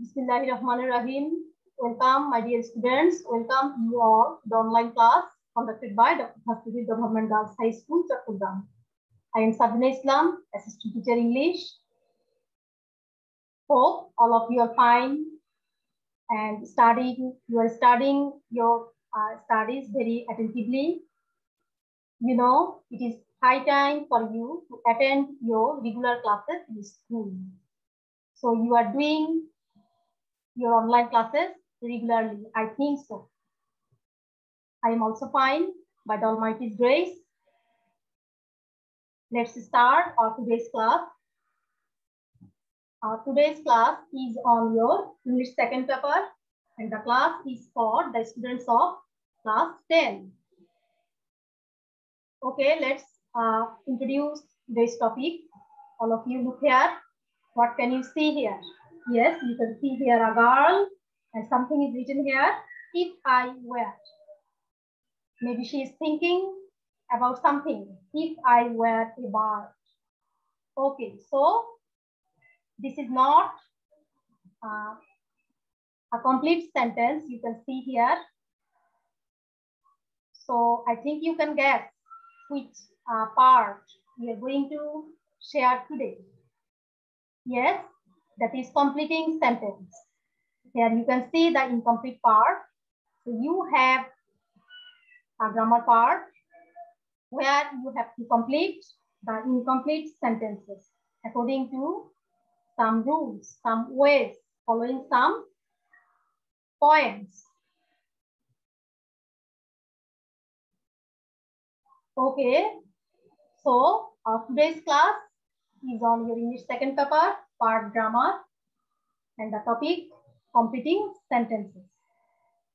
Bismillahirrahmanirrahim. Welcome, my dear students. Welcome you all to the online class conducted by Dr. Khastagir Government Girls High School, Chattogram. I am Sabrina Islam, Assistant Teacher English. Hope all of you are fine and you are studying your studies very attentively. You know, it is high time for you to attend your regular classes in school. So you are doing your online classes regularly. I think so. I am also fine by the Almighty's grace. Let's start our today's class. Our today's class is on your English second paper, and the class is for the students of class 10. Okay, let's introduce this topic. All of you look here. What can you see here? Yes, you can see here a girl and something is written here. If I were. Maybe she is thinking about something. If I were a bird. Okay, so this is not a complete sentence. You can see here. So I think you can guess which part we are going to share today. Yes, that is completing sentence. Here you can see the incomplete part. So you have a grammar part where you have to complete the incomplete sentences according to some rules, some ways, following some points. Okay, so today's class is on your English second paper, part grammar, and the topic completing sentences.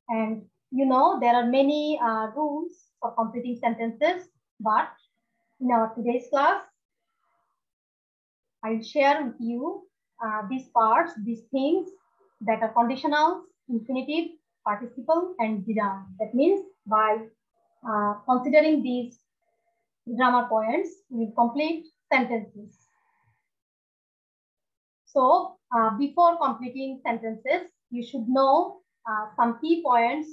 And you know, there are many rules for completing sentences, but in our today's class, I'll share with you these parts, these things that are conditionals, infinitive, participle, and gerund. That means by considering these grammar points, we complete sentences. So before completing sentences, you should know some key points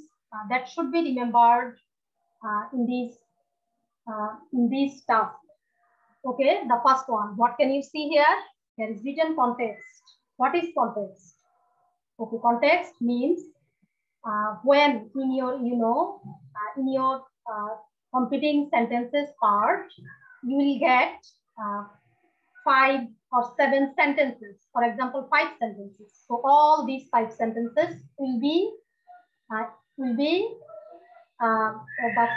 that should be remembered in this task. Okay, the first one. What can you see here? There is written context. What is context? Okay, context means when in your, in your completing sentences part, you will get 5 or 7 sentences. For example, 5 sentences. So all these 5 sentences will be the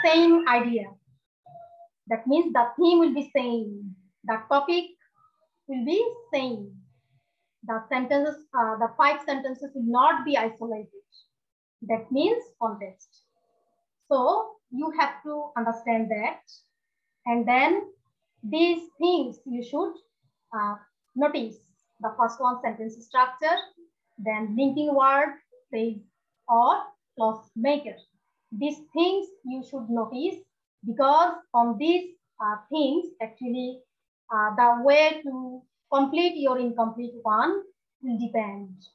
same idea. That means the theme will be same. The topic will be same. The sentences, the 5 sentences will not be isolated. That means context. So you have to understand that. And then these things you should notice. The first one, sentence structure, then linking word, phrase, or clause maker. These things you should notice, because on these things, actually, the way to complete your incomplete one will depend.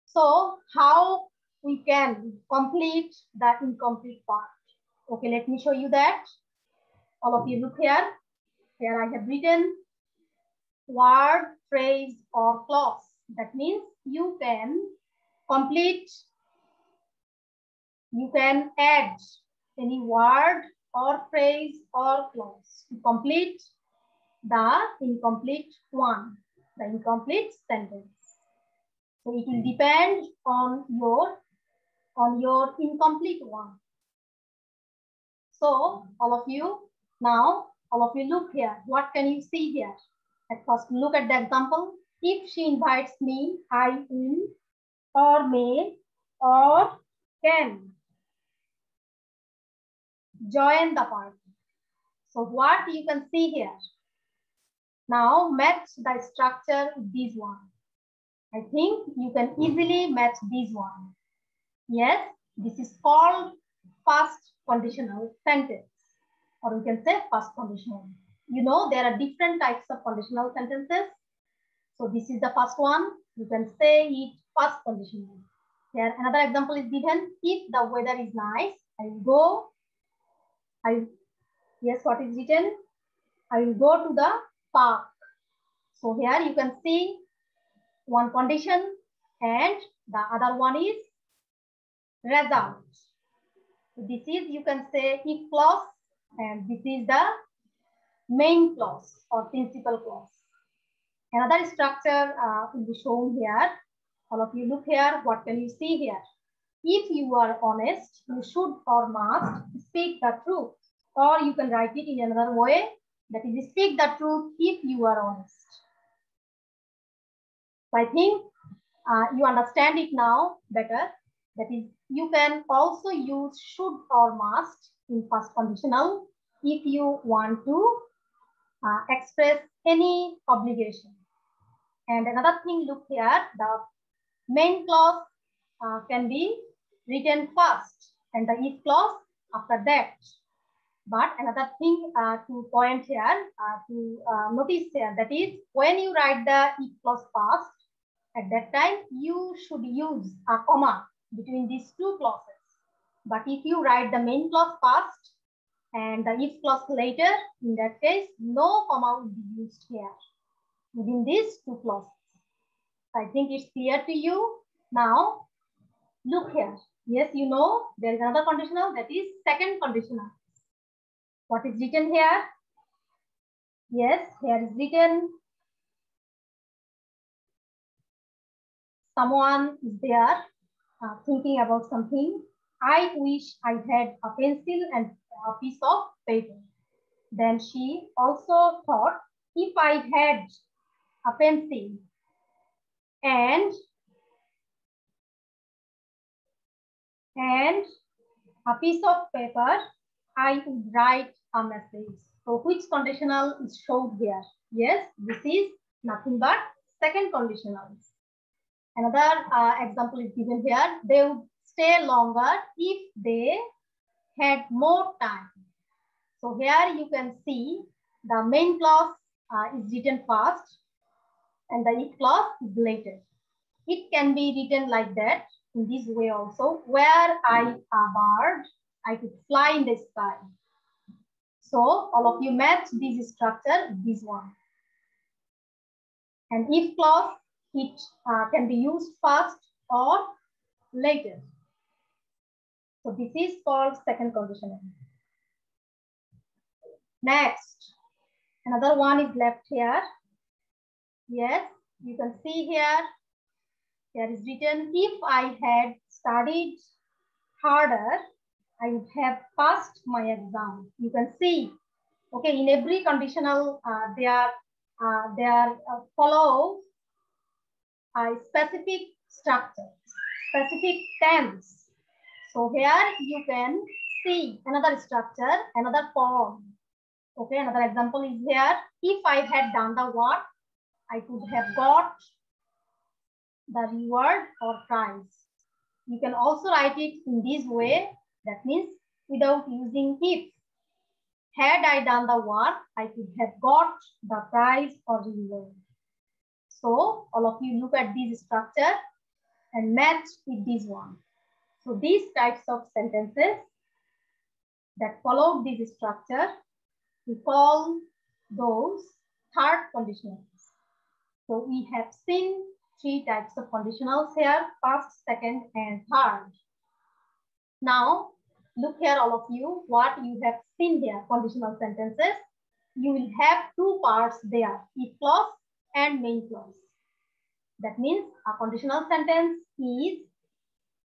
So how we can complete the incomplete part? Okay, let me show you that. All of you look here. Here I have written word, phrase, or clause. That means you can complete, you can add any word or phrase or clause to complete the incomplete one, the incomplete sentence. So it will depend on your incomplete one. So all of you look here. What can you see here? At first, look at the example. If she invites me, I will, or may, or can join the party. So what you can see here? Now match the structure with this one. I think you can easily match this one. Yes, this is called past conditional sentence, or we can say past conditional. You know, there are different types of conditional sentences. So this is the first one. You can say it first conditional. Here another example is given. If the weather is nice, I will go. Yes, what is written? I will go to the park. So here you can see one condition and the other one is result. This is, you can say, if clause, and this is the main clause or principal clause. Another structure will be shown here. All of you look here. What can you see here? If you are honest, you should or must speak the truth. Or you can write it in another way. That is, speak the truth if you are honest. So I think you understand it now better. That is, you can also use should or must in first conditional if you want to express any obligation. And another thing, look here, the main clause can be written first and the if clause after that. But another thing to point here, to notice here, that is, when you write the if clause first, at that time you should use a comma between these two clauses. But if you write the main clause first and the if clause later, in that case, no comma will be used here within these two clauses. I think it's clear to you. Now, look here. Yes, you know, there is another conditional, that is second conditional. What is written here? Yes, here is written, someone is there thinking about something. I wish I had a pencil and a piece of paper. Then she also thought, if I had a pencil and a piece of paper, I would write a message. So which conditional is shown here? Yes, this is nothing but second conditional. Another example is given here. They would stay longer if they had more time. So here you can see the main clause is written first and the if clause is later. It can be written like that, in this way also. Where I a bird, I could fly in the sky. So all of you match this structure, this one. And if clause, it can be used first or later. So this is called second conditional. Next, another one is left here. Yes, you can see here. There is written, if I had studied harder, I would have passed my exam. You can see, okay, in every conditional, there follows a specific structure, specific tense. So here you can see another structure, another form. Okay, another example is here. If I had done the work, I could have got the reward or prize. You can also write it in this way. That means without using if. Had I done the work, I could have got the prize or reward. So all of you look at this structure and match with this one. So these types of sentences that follow this structure, we call those third conditionals. So we have seen three types of conditionals here, first, second, and third. Now, look here, all of you, what you have seen here, conditional sentences. You will have two parts there, if clause and main clause. That means a conditional sentence is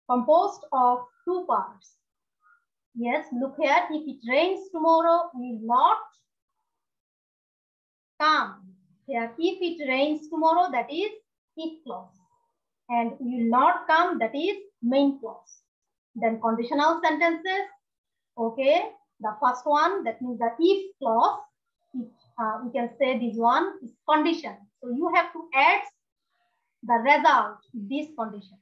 composed of two parts. Yes, look here, if it rains tomorrow, we will not come. Here, if it rains tomorrow, that is if clause. And we will not come, that is main clause. Then conditional sentences, okay, the first one, that means the if clause, we can say this one is condition. So you have to add the result to this condition.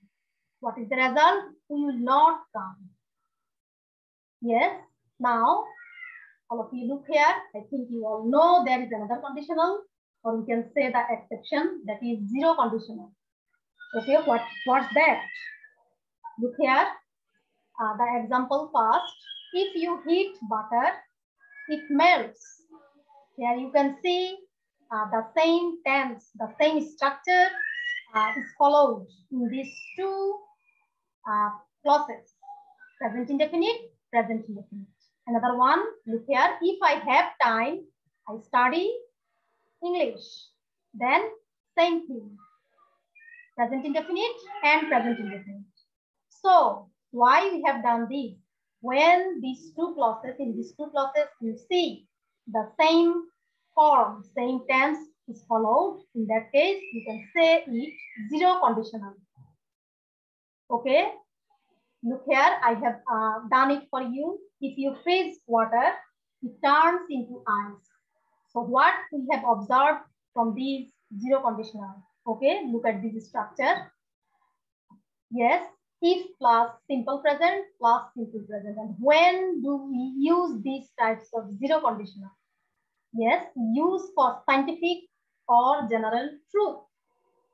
What is the result? We will not come. Yes, now all of you look here. I think you all know there is another conditional. or we can say the exception, that is zero conditional. Okay, what's that? Look here, the example first. If you heat butter, it melts. Here you can see the same tense, the same structure is followed in these two clauses, present indefinite, present indefinite. Another one, look here, if I have time, I study English. Then same thing, present indefinite and present indefinite. So why we have done this? When these two clauses, in these two clauses, you see the same form, same tense is followed. In that case, you can say it zero conditional. Okay. Look here, I have done it for you. If you freeze water, it turns into ice. So what we have observed from these zero conditional? Okay, look at this structure. Yes, if plus simple present plus simple present. And when do we use these types of zero conditional? Yes, use for scientific or general truth.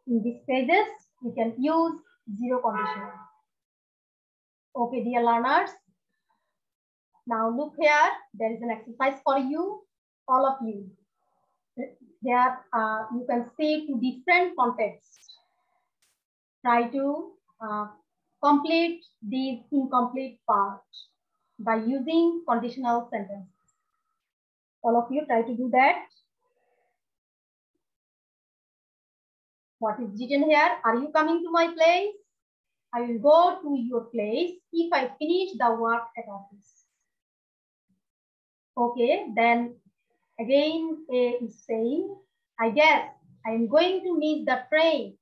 In these cases, we can use zero conditional. Okay, dear learners. Now look here, there is an exercise for you, all of you. Here you can see two different contexts. Try to complete these incomplete parts by using conditional sentences. All of you try to do that. What is written here? Are you coming to my place? I will go to your place if I finish the work at office. Okay, then again A is saying, I guess I am going to miss the train.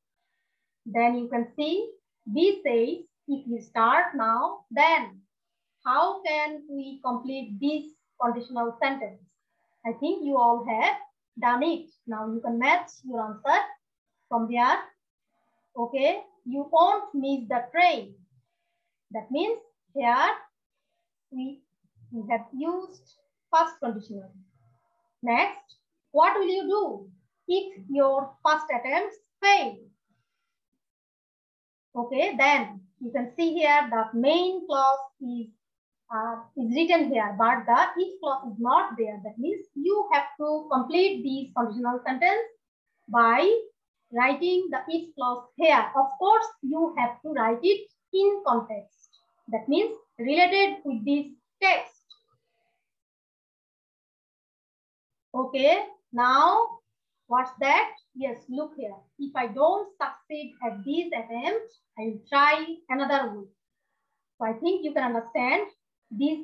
Then you can see B says, if we start now, then how can we complete this conditional sentence? I think you all have done it. Now you can match your answer from there. Okay, you won't miss the train. That means here we have used first conditional. Next, what will you do if your first attempts fail? Okay, then you can see here the main clause is written here, but the if clause is not there. That means you have to complete these conditional sentence by writing the if clause here. Of course, you have to write it in context. That means related with this text. Okay, now what's that? Yes, look here. If I don't succeed at these attempts, I will try another way. So I think you can understand this.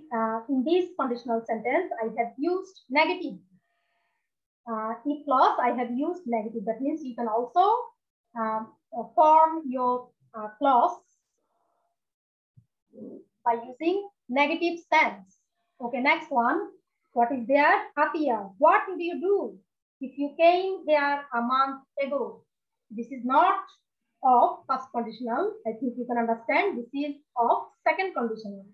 In this conditional sentence, I have used negative. If clause, I have used negative. That means you can also form your clause by using negative tense. Okay, next one. What is there? Atia, what would you do if you came here a month ago? This is not of first conditional. I think you can understand. This is of second conditional.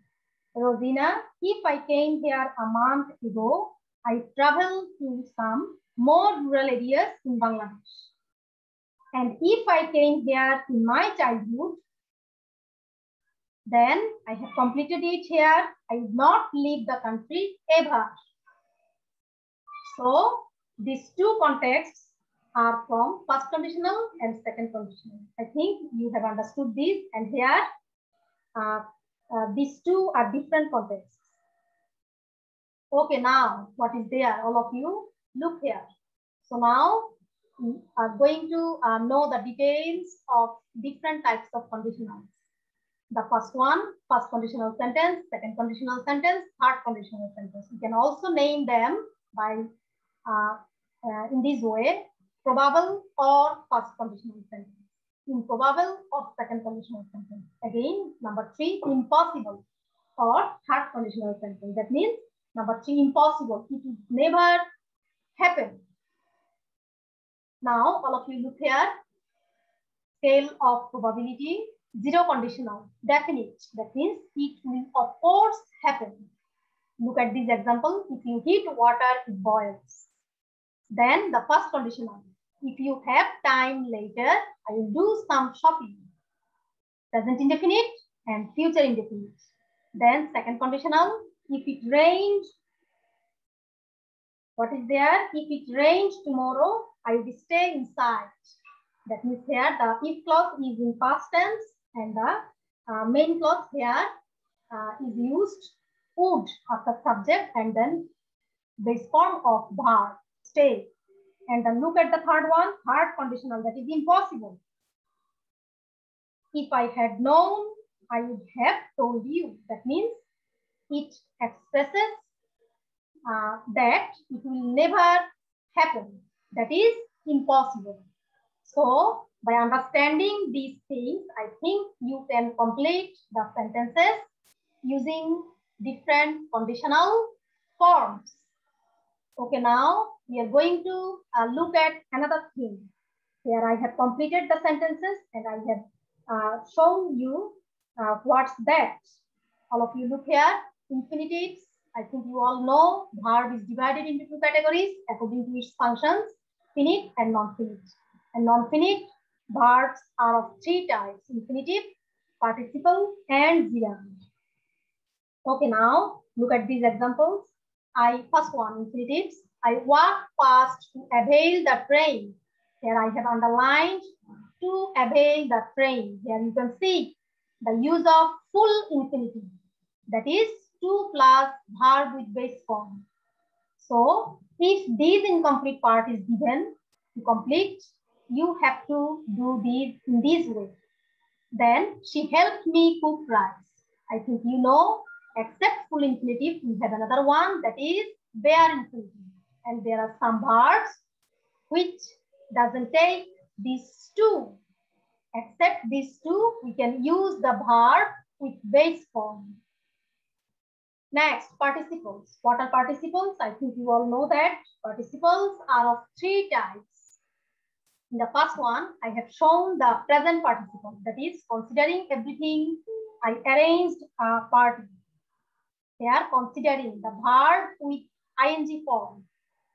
Rosina, if I came here a month ago, I traveled to some more rural areas in Bangladesh. And if I came here in my childhood, then I have completed it here. I would not leave the country ever. So these two contexts are from first conditional and second conditional. I think you have understood this, and here these two are different contexts. Okay, now what is there? All of you look here. So now we are going to know the details of different types of conditionals. The first one, first conditional sentence, second conditional sentence, third conditional sentence. You can also name them by in this way, probable or first conditional sentence, improbable or second conditional sentence. Again, number 3, impossible or third conditional sentence. That means number 3, impossible. It will never happen. Now, all of you look here. Scale of probability, zero conditional, definite. That means it will of course happen. Look at this example. If you heat water, it boils. Then the first conditional. If you have time later, I will do some shopping. Present indefinite and future indefinite. Then second conditional. If it rains, what is there? If it rains tomorrow, I will stay inside. That means here the if clause is in past tense and the main clause here is used would after subject and then base form of verb, stay. And then look at the third one, third conditional, that is impossible. If I had known, I would have told you. That means it expresses that it will never happen. That is impossible. So by understanding these things, I think you can complete the sentences using different conditional forms. Okay, now we are going to look at another thing. Here I have completed the sentences and I have shown you what's that. All of you look here, infinitives. I think you all know verb is divided into two categories according to its functions, finite and non-finite. And non-finite verbs are of three types: infinitive, participle, and gerund. Okay, now look at these examples. First one, infinitives. I walked past to avail the train. Here I have underlined to avail the train. Here you can see the use of full infinitive. That is to plus verb with base form. So if this incomplete part is given to complete, you have to do these in this way. Then she helped me cook rice. I think you know, except full infinitive, we have another one that is bare infinitive. And there are some verbs which doesn't take these two. Except these two, we can use the verb with base form. Next, participles. What are participles? I think you all know that. Participles are of three types. In the first one, I have shown the present participle. That is, considering everything, I arranged a party. Here, considering the verb with ing form.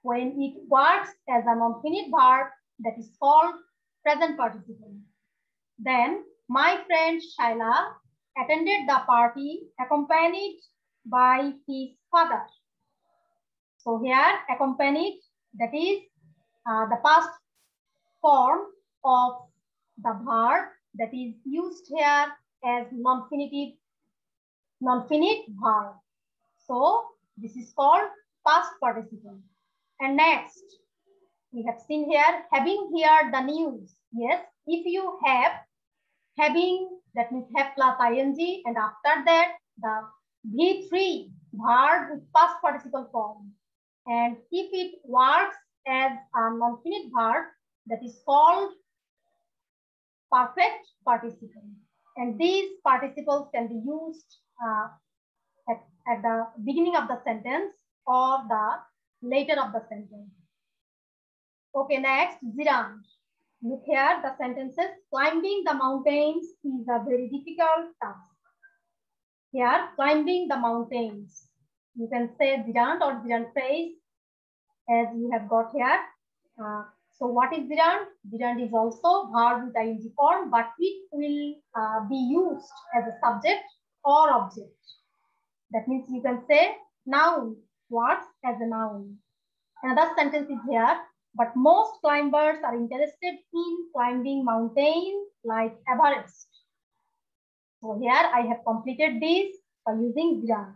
When it works as a non-finite verb, that is called present participle. Then, my friend Shaila attended the party accompanied by his father. So here, accompanied, that is the past form of the verb that is used here as non-finite verb. So this is called past participle. And next, we have seen here, having heard the news. Yes, if you have having, that means have plus ing, and after that, the V3 verb with past participle form. And if it works as a non-finite verb, that is called perfect participle. And these participles can be used at the beginning of the sentence or the later of the sentence. Okay, next, gerund. Look here, the sentences. Climbing the mountains is a very difficult task. Here, climbing the mountains. You can say gerund or gerund phrase as you have got here. So what is gerund? Gerund is also verb with ing form, but it will be used as a subject or object. That means you can say noun, words as a noun. Another sentence is here, but most climbers are interested in climbing mountains like Everest. So here I have completed this by using gerund.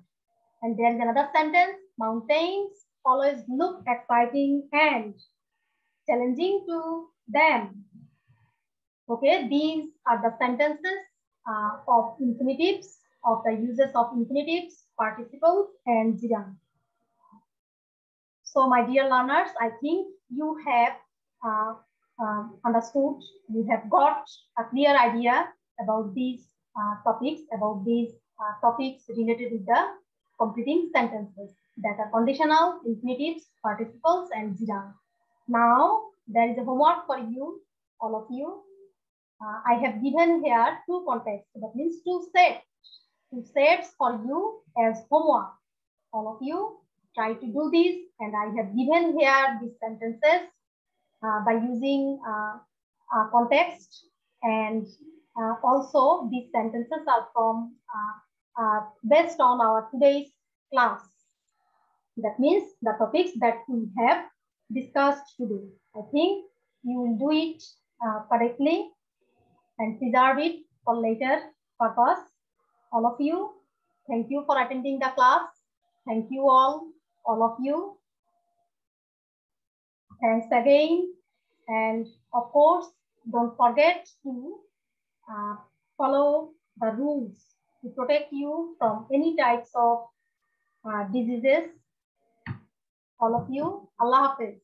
And there is another sentence, mountains always look exciting and challenging to them. Okay, these are the sentences of infinitives, of the uses of infinitives, participles, and gerund. So my dear learners, I think you have understood, you have got a clear idea about these topics related with the completing sentences, that are conditional, infinitives, participles, and gerund. Now, there is a homework for you, all of you. I have given here two contexts, that means two sets for you as homework. All of you, try to do this, and I have given here these sentences by using context, and also these sentences are from based on our today's class. That means the topics that we have discussed today. I think you will do it correctly and preserve it for later purpose. All of you, thank you for attending the class. Thank you all of you. Thanks again. And of course, don't forget to follow the rules to protect you from any types of diseases. All of you, Allah Hafiz.